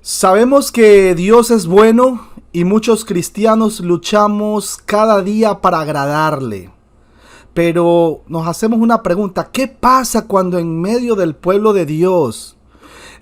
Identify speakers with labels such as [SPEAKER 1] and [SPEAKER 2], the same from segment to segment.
[SPEAKER 1] Sabemos que Dios es bueno y muchos cristianos luchamos cada día para agradarle. Pero nos hacemos una pregunta: ¿qué pasa cuando en medio del pueblo de Dios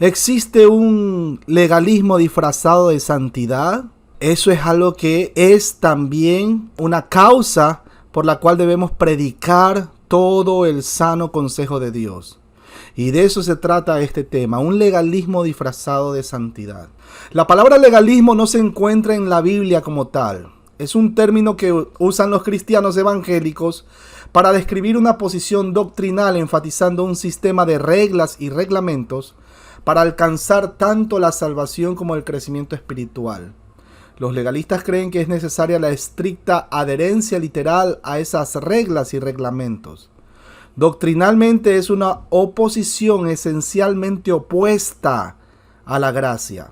[SPEAKER 1] existe un legalismo disfrazado de santidad? Eso es algo que es también una causa por la cual debemos predicar todo el sano consejo de Dios. Y de eso se trata este tema, un legalismo disfrazado de santidad. La palabra legalismo no se encuentra en la Biblia como tal. Es un término que usan los cristianos evangélicos para describir una posición doctrinal enfatizando un sistema de reglas y reglamentos para alcanzar tanto la salvación como el crecimiento espiritual. Los legalistas creen que es necesaria la estricta adherencia literal a esas reglas y reglamentos. Doctrinalmente es una oposición esencialmente opuesta a la gracia.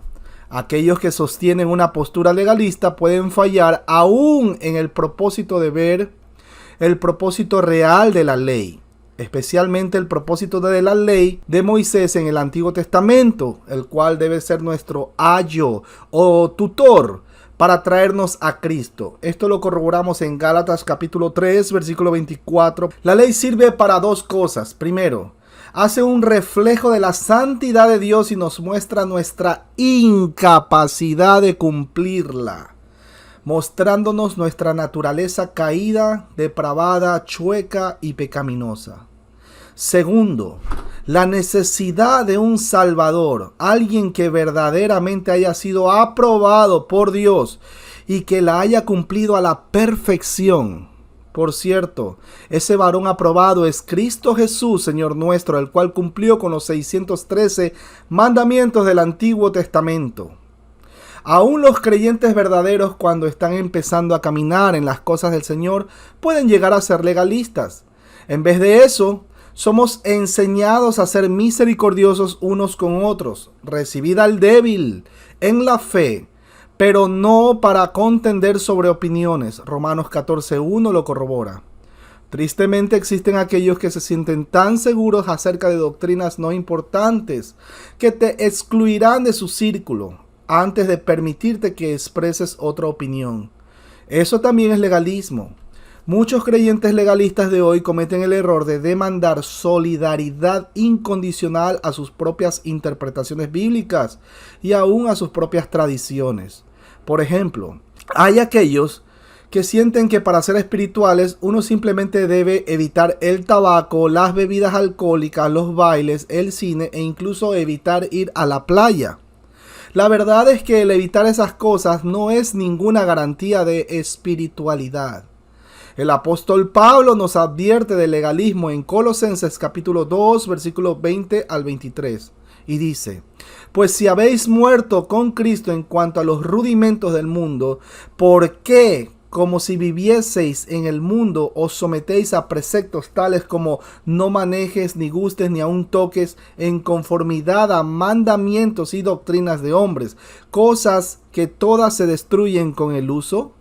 [SPEAKER 1] Aquellos que sostienen una postura legalista pueden fallar aún en el propósito de ver el propósito real de la ley, especialmente el propósito de la ley de Moisés en el Antiguo Testamento, el cual debe ser nuestro ayo o tutor para traernos a Cristo. Esto lo corroboramos en Gálatas capítulo 3, versículo 24. La ley sirve para dos cosas. Primero, hace un reflejo de la santidad de Dios y nos muestra nuestra incapacidad de cumplirla, mostrándonos nuestra naturaleza caída, depravada, chueca y pecaminosa. Segundo, la necesidad de un Salvador, alguien que verdaderamente haya sido aprobado por Dios y que la haya cumplido a la perfección. Por cierto, ese varón aprobado es Cristo Jesús, Señor nuestro, el cual cumplió con los 613 mandamientos del Antiguo Testamento. Aún los creyentes verdaderos, cuando están empezando a caminar en las cosas del Señor, pueden llegar a ser legalistas. En vez de eso, somos enseñados a ser misericordiosos unos con otros, recibid al débil en la fe, pero no para contender sobre opiniones. Romanos 14:1 lo corrobora. Tristemente existen aquellos que se sienten tan seguros acerca de doctrinas no importantes que te excluirán de su círculo antes de permitirte que expreses otra opinión. Eso también es legalismo. Muchos creyentes legalistas de hoy cometen el error de demandar solidaridad incondicional a sus propias interpretaciones bíblicas y aún a sus propias tradiciones. Por ejemplo, hay aquellos que sienten que para ser espirituales uno simplemente debe evitar el tabaco, las bebidas alcohólicas, los bailes, el cine e incluso evitar ir a la playa. La verdad es que el evitar esas cosas no es ninguna garantía de espiritualidad. El apóstol Pablo nos advierte del legalismo en Colosenses capítulo 2, versículos 20 al 23. Y dice: pues si habéis muerto con Cristo en cuanto a los rudimentos del mundo, ¿por qué, como si vivieseis en el mundo, os sometéis a preceptos tales como no manejes, ni gustes, ni aun toques, en conformidad a mandamientos y doctrinas de hombres, cosas que todas se destruyen con el uso?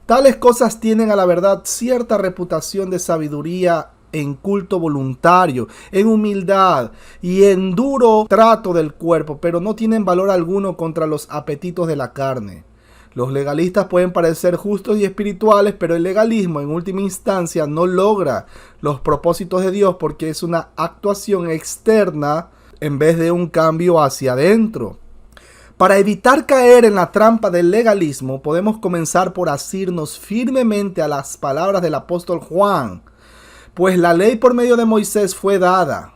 [SPEAKER 1] Tales cosas tienen a la verdad cierta reputación de sabiduría en culto voluntario, en humildad y en duro trato del cuerpo, pero no tienen valor alguno contra los apetitos de la carne. Los legalistas pueden parecer justos y espirituales, pero el legalismo en última instancia no logra los propósitos de Dios porque es una actuación externa en vez de un cambio hacia adentro. Para evitar caer en la trampa del legalismo, podemos comenzar por asirnos firmemente a las palabras del apóstol Juan. Pues la ley por medio de Moisés fue dada,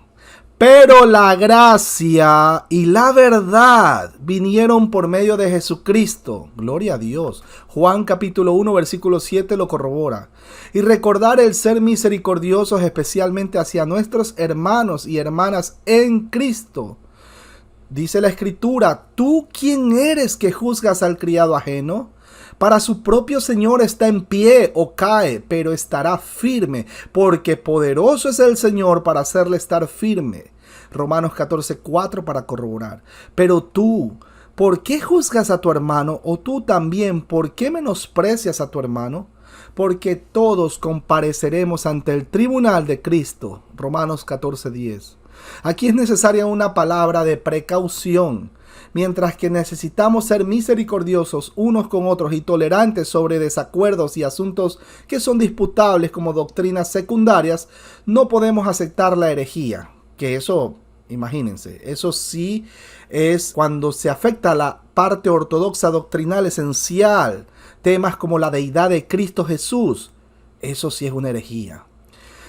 [SPEAKER 1] pero la gracia y la verdad vinieron por medio de Jesucristo. Gloria a Dios. Juan capítulo 1 versículo 7 lo corrobora. Y recordar el ser misericordiosos especialmente hacia nuestros hermanos y hermanas en Cristo. Dice la Escritura: ¿tú quién eres que juzgas al criado ajeno? Para su propio Señor está en pie o cae, pero estará firme, porque poderoso es el Señor para hacerle estar firme. Romanos 14:4 para corroborar. Pero tú, ¿por qué juzgas a tu hermano? O tú también, ¿por qué menosprecias a tu hermano? Porque todos compareceremos ante el tribunal de Cristo. Romanos 14:10. Aquí es necesaria una palabra de precaución. Mientras que necesitamos ser misericordiosos unos con otros y tolerantes sobre desacuerdos y asuntos que son disputables como doctrinas secundarias, no podemos aceptar la herejía. Que eso, imagínense, eso sí es cuando se afecta a la parte ortodoxa doctrinal esencial. Temas como la deidad de Cristo Jesús, eso sí es una herejía.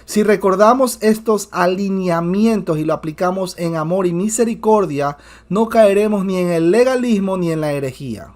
[SPEAKER 1] Si recordamos estos alineamientos y lo aplicamos en amor y misericordia, no caeremos ni en el legalismo ni en la herejía.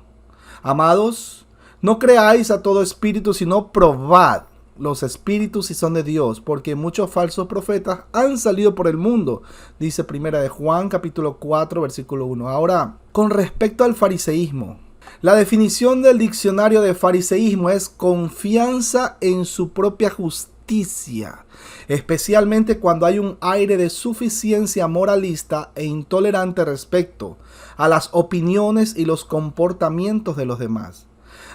[SPEAKER 1] Amados, no creáis a todo espíritu, sino probad los espíritus si son de Dios, porque muchos falsos profetas han salido por el mundo, dice 1 de Juan capítulo 4 versículo 1. Ahora, con respecto al fariseísmo, la definición del diccionario de fariseísmo es confianza en su propia justicia, especialmente cuando hay un aire de suficiencia moralista e intolerante respecto a las opiniones y los comportamientos de los demás.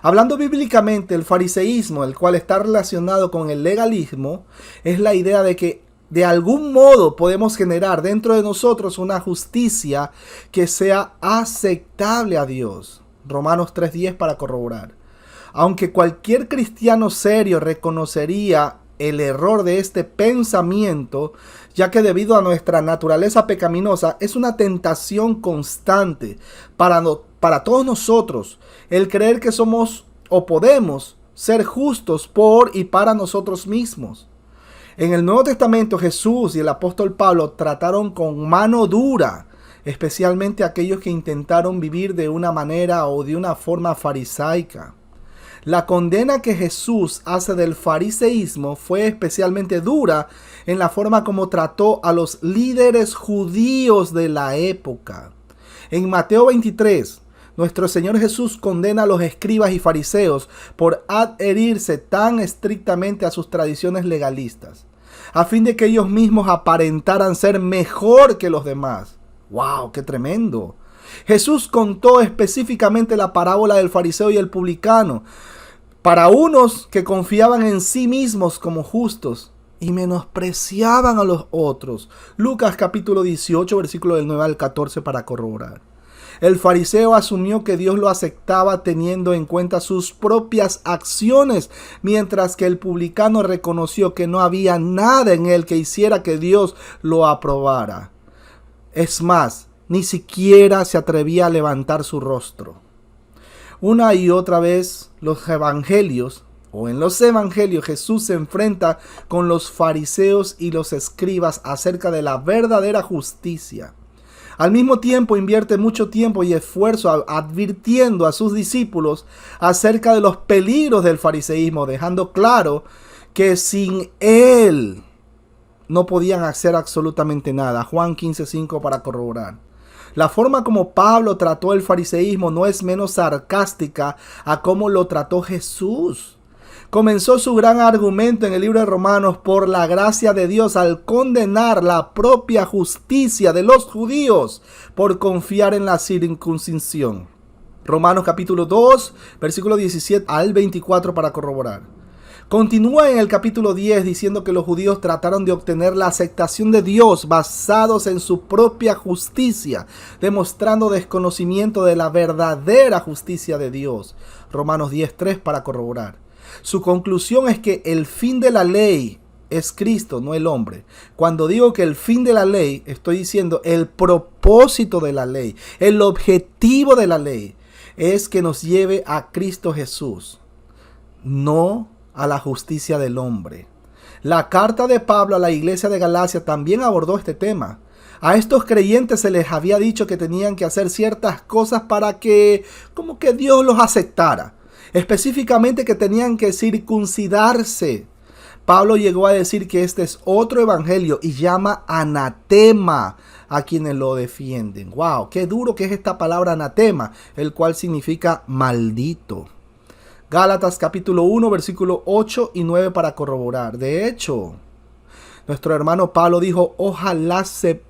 [SPEAKER 1] Hablando bíblicamente, el fariseísmo, el cual está relacionado con el legalismo, es la idea de que de algún modo podemos generar dentro de nosotros una justicia que sea aceptable a Dios. Romanos 3:10 para corroborar. Aunque cualquier cristiano serio reconocería el error de este pensamiento, ya que debido a nuestra naturaleza pecaminosa es una tentación constante para todos nosotros el creer que somos o podemos ser justos por y para nosotros mismos. En el Nuevo Testamento, Jesús y el apóstol Pablo trataron con mano dura, especialmente aquellos que intentaron vivir de una manera o de una forma farisaica. La condena que Jesús hace del fariseísmo fue especialmente dura en la forma como trató a los líderes judíos de la época. En Mateo 23, nuestro Señor Jesús condena a los escribas y fariseos por adherirse tan estrictamente a sus tradiciones legalistas, a fin de que ellos mismos aparentaran ser mejor que los demás. ¡Wow! ¡Qué tremendo! Jesús contó específicamente la parábola del fariseo y el publicano para unos que confiaban en sí mismos como justos y menospreciaban a los otros. Lucas capítulo 18, versículo del 9 al 14 para corroborar. El fariseo asumió que Dios lo aceptaba teniendo en cuenta sus propias acciones, mientras que el publicano reconoció que no había nada en él que hiciera que Dios lo aprobara. Es más, ni siquiera se atrevía a levantar su rostro. Una y otra vez en los evangelios Jesús se enfrenta con los fariseos y los escribas acerca de la verdadera justicia. Al mismo tiempo invierte mucho tiempo y esfuerzo advirtiendo a sus discípulos acerca de los peligros del fariseísmo, dejando claro que sin él no podían hacer absolutamente nada. Juan 15:5 para corroborar. La forma como Pablo trató el fariseísmo no es menos sarcástica a cómo lo trató Jesús. Comenzó su gran argumento en el libro de Romanos por la gracia de Dios al condenar la propia justicia de los judíos por confiar en la circuncisión. Romanos capítulo 2, versículo 17 al 24 para corroborar. Continúa en el capítulo 10 diciendo que los judíos trataron de obtener la aceptación de Dios basados en su propia justicia, demostrando desconocimiento de la verdadera justicia de Dios. Romanos 10:3 para corroborar. Su conclusión es que el fin de la ley es Cristo, no el hombre. Cuando digo que el fin de la ley, estoy diciendo el propósito de la ley, el objetivo de la ley es que nos lleve a Cristo Jesús, no a la justicia del hombre. La carta de Pablo a la iglesia de Galacia también abordó este tema. A estos creyentes se les había dicho que tenían que hacer ciertas cosas para que Dios los aceptara. Específicamente que tenían que circuncidarse. Pablo llegó a decir que este es otro evangelio y llama anatema a quienes lo defienden. ¡Wow! ¡Qué duro que es esta palabra anatema! El cual significa maldito. Gálatas capítulo 1, versículo 8 y 9 para corroborar. De hecho, nuestro hermano Pablo dijo, ojalá se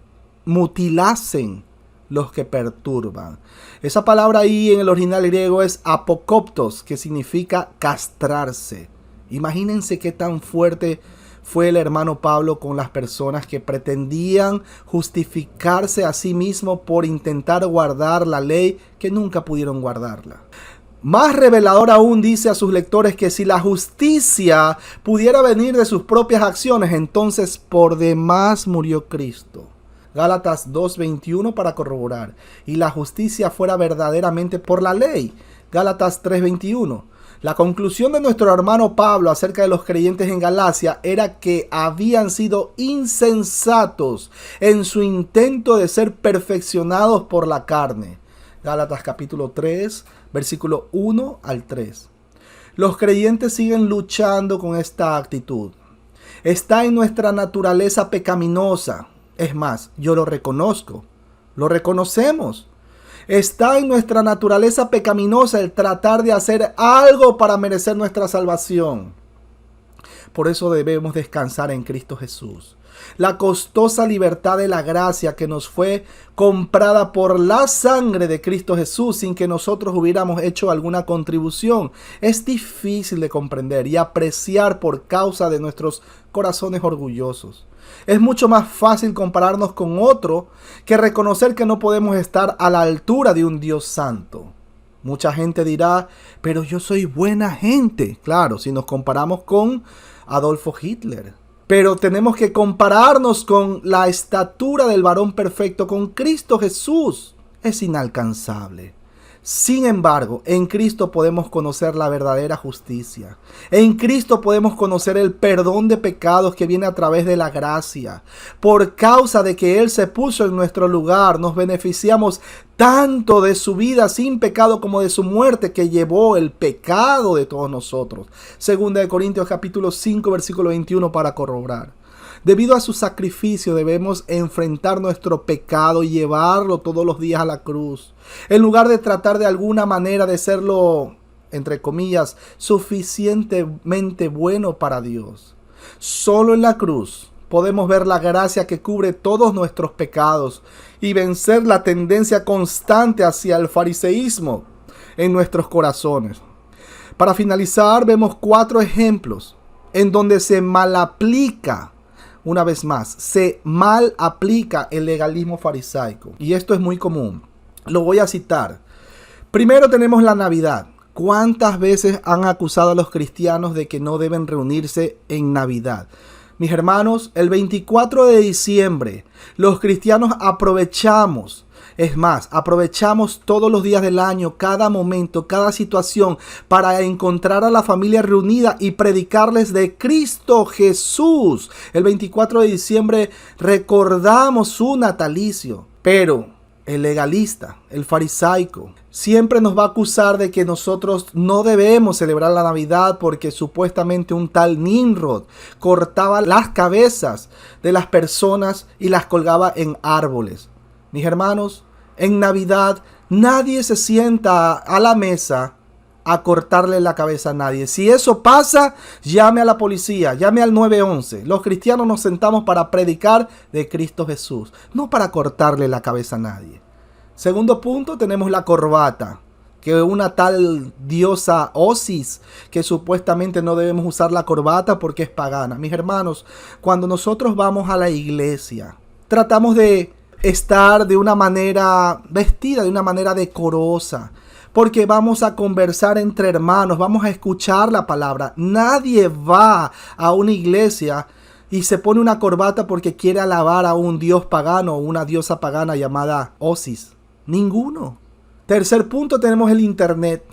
[SPEAKER 1] mutilasen los que perturban. Esa palabra ahí en el original griego es apokoptos, que significa castrarse. Imagínense qué tan fuerte fue el hermano Pablo con las personas que pretendían justificarse a sí mismo por intentar guardar la ley que nunca pudieron guardarla. Más revelador aún, dice a sus lectores que si la justicia pudiera venir de sus propias acciones, entonces por demás murió Cristo. Gálatas 2:21 para corroborar. Y la justicia fuera verdaderamente por la ley. Gálatas 3:21. La conclusión de nuestro hermano Pablo acerca de los creyentes en Galacia era que habían sido insensatos en su intento de ser perfeccionados por la carne. Gálatas capítulo 3, versículo 1 al 3. Los creyentes siguen luchando con esta actitud. Está en nuestra naturaleza pecaminosa. Es más, yo lo reconozco. Lo reconocemos. Está en nuestra naturaleza pecaminosa el tratar de hacer algo para merecer nuestra salvación. Por eso debemos descansar en Cristo Jesús. La costosa libertad de la gracia que nos fue comprada por la sangre de Cristo Jesús sin que nosotros hubiéramos hecho alguna contribución es difícil de comprender y apreciar por causa de nuestros corazones orgullosos. Es mucho más fácil compararnos con otro que reconocer que no podemos estar a la altura de un Dios santo. Mucha gente dirá, pero yo soy buena gente. Claro, si nos comparamos con Adolfo Hitler. Pero tenemos que compararnos con la estatura del varón perfecto, con Cristo Jesús. Es inalcanzable. Sin embargo, en Cristo podemos conocer la verdadera justicia. En Cristo podemos conocer el perdón de pecados que viene a través de la gracia. Por causa de que Él se puso en nuestro lugar, nos beneficiamos tanto de su vida sin pecado como de su muerte que llevó el pecado de todos nosotros. Segunda de Corintios capítulo 5 versículo 21 para corroborar. Debido a su sacrificio debemos enfrentar nuestro pecado y llevarlo todos los días a la cruz. En lugar de tratar de alguna manera de serlo, entre comillas, suficientemente bueno para Dios. Solo en la cruz podemos ver la gracia que cubre todos nuestros pecados y vencer la tendencia constante hacia el fariseísmo en nuestros corazones. Para finalizar, vemos 4 ejemplos en donde se malaplica. Una vez más, se mal aplica el legalismo farisaico. Y esto es muy común. Lo voy a citar. Primero tenemos la Navidad. ¿Cuántas veces han acusado a los cristianos de que no deben reunirse en Navidad? Mis hermanos, el 24 de diciembre, los cristianos aprovechamos. Es más, aprovechamos todos los días del año, cada momento, cada situación para encontrar a la familia reunida y predicarles de Cristo Jesús. El 24 de diciembre recordamos su natalicio, pero el legalista, el farisaico, siempre nos va a acusar de que nosotros no debemos celebrar la Navidad porque supuestamente un tal Nimrod cortaba las cabezas de las personas y las colgaba en árboles. Mis hermanos, en Navidad nadie se sienta a la mesa a cortarle la cabeza a nadie. Si eso pasa, llame a la policía, llame al 911. Los cristianos nos sentamos para predicar de Cristo Jesús, no para cortarle la cabeza a nadie. Segundo punto, tenemos la corbata, que una tal diosa Osis, que supuestamente no debemos usar la corbata porque es pagana. Mis hermanos, cuando nosotros vamos a la iglesia, tratamos de estar de una manera vestida, de una manera decorosa, porque vamos a conversar entre hermanos, vamos a escuchar la palabra. Nadie va a una iglesia y se pone una corbata porque quiere alabar a un dios pagano o una diosa pagana llamada Osis. Ninguno. Tercer punto, tenemos el internet.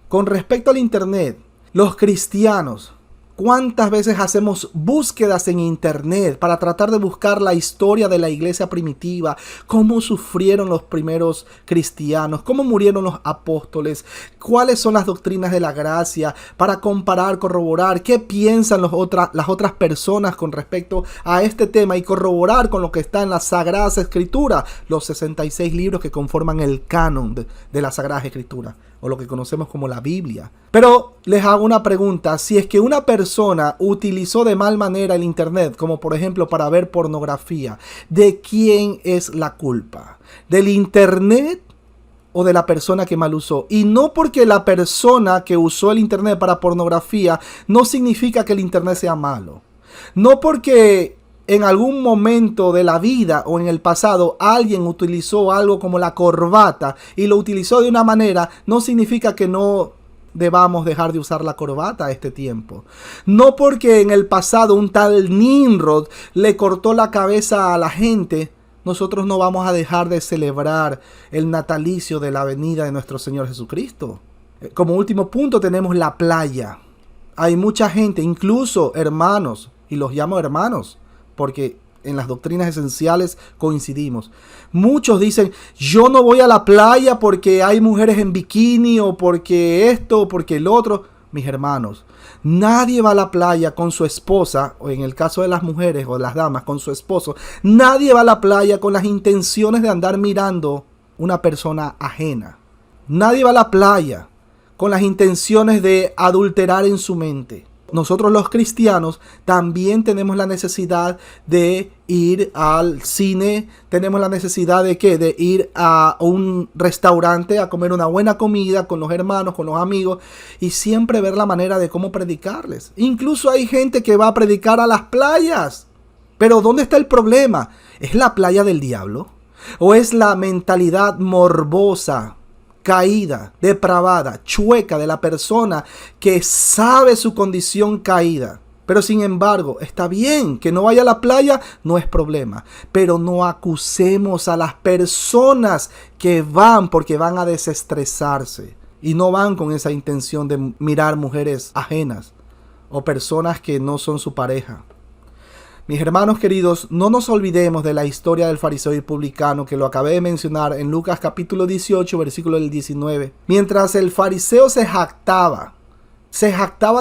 [SPEAKER 1] Con respecto al internet, los cristianos, ¿cuántas veces hacemos búsquedas en internet para tratar de buscar la historia de la iglesia primitiva? ¿Cómo sufrieron los primeros cristianos? ¿Cómo murieron los apóstoles? ¿Cuáles son las doctrinas de la gracia? Para comparar, corroborar qué piensan las otras personas con respecto a este tema y corroborar con lo que está en las Sagradas Escrituras, los 66 libros que conforman el canon de las Sagradas Escrituras, o lo que conocemos como la Biblia. Pero les hago una pregunta: si es que una persona utilizó de mal manera el internet, como por ejemplo para ver pornografía, ¿de quién es la culpa? ¿Del internet o de la persona que mal usó? Y no porque la persona que usó el internet para pornografía no significa que el internet sea malo. No porque en algún momento de la vida o en el pasado alguien utilizó algo como la corbata y lo utilizó de una manera, no significa que no debamos dejar de usar la corbata a este tiempo. No porque en el pasado un tal Nimrod le cortó la cabeza a la gente, nosotros no vamos a dejar de celebrar el natalicio de la venida de nuestro Señor Jesucristo. Como último punto tenemos la playa. Hay mucha gente, incluso hermanos, y los llamo hermanos, porque en las doctrinas esenciales coincidimos. Muchos dicen, yo no voy a la playa porque hay mujeres en bikini o porque esto o porque el otro. Mis hermanos, nadie va a la playa con su esposa, o en el caso de las mujeres o de las damas, con su esposo. Nadie va a la playa con las intenciones de andar mirando una persona ajena. Nadie va a la playa con las intenciones de adulterar en su mente. Nosotros los cristianos también tenemos la necesidad de ir al cine, tenemos la necesidad de ¿qué? De ir a un restaurante a comer una buena comida con los hermanos, con los amigos y siempre ver la manera de cómo predicarles. Incluso hay gente que va a predicar a las playas. Pero ¿dónde está el problema? ¿Es la playa del diablo? ¿O es la mentalidad morbosa, caída, depravada, chueca de la persona que sabe su condición caída? Pero sin embargo, está bien que no vaya a la playa, no es problema. Pero no acusemos a las personas que van porque van a desestresarse y no van con esa intención de mirar mujeres ajenas o personas que no son su pareja. Mis hermanos queridos, no nos olvidemos de la historia del fariseo y publicano que lo acabé de mencionar en Lucas capítulo 18, versículo del 19. Mientras el fariseo se jactaba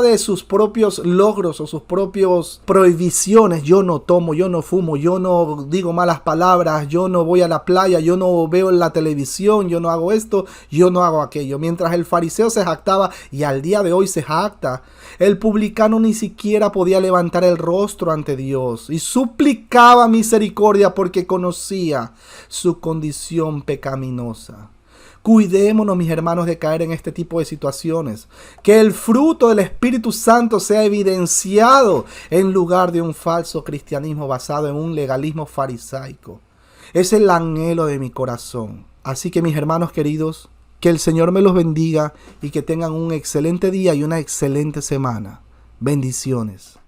[SPEAKER 1] de sus propios logros o sus propias prohibiciones. Yo no tomo, yo no fumo, yo no digo malas palabras, yo no voy a la playa, yo no veo en la televisión, yo no hago esto, yo no hago aquello. Mientras el fariseo se jactaba y al día de hoy se jacta, el publicano ni siquiera podía levantar el rostro ante Dios y suplicaba misericordia porque conocía su condición pecaminosa. Cuidémonos, mis hermanos, de caer en este tipo de situaciones. Que el fruto del Espíritu Santo sea evidenciado en lugar de un falso cristianismo basado en un legalismo farisaico. Es el anhelo de mi corazón. Así que, mis hermanos queridos, que el Señor me los bendiga y que tengan un excelente día y una excelente semana. Bendiciones.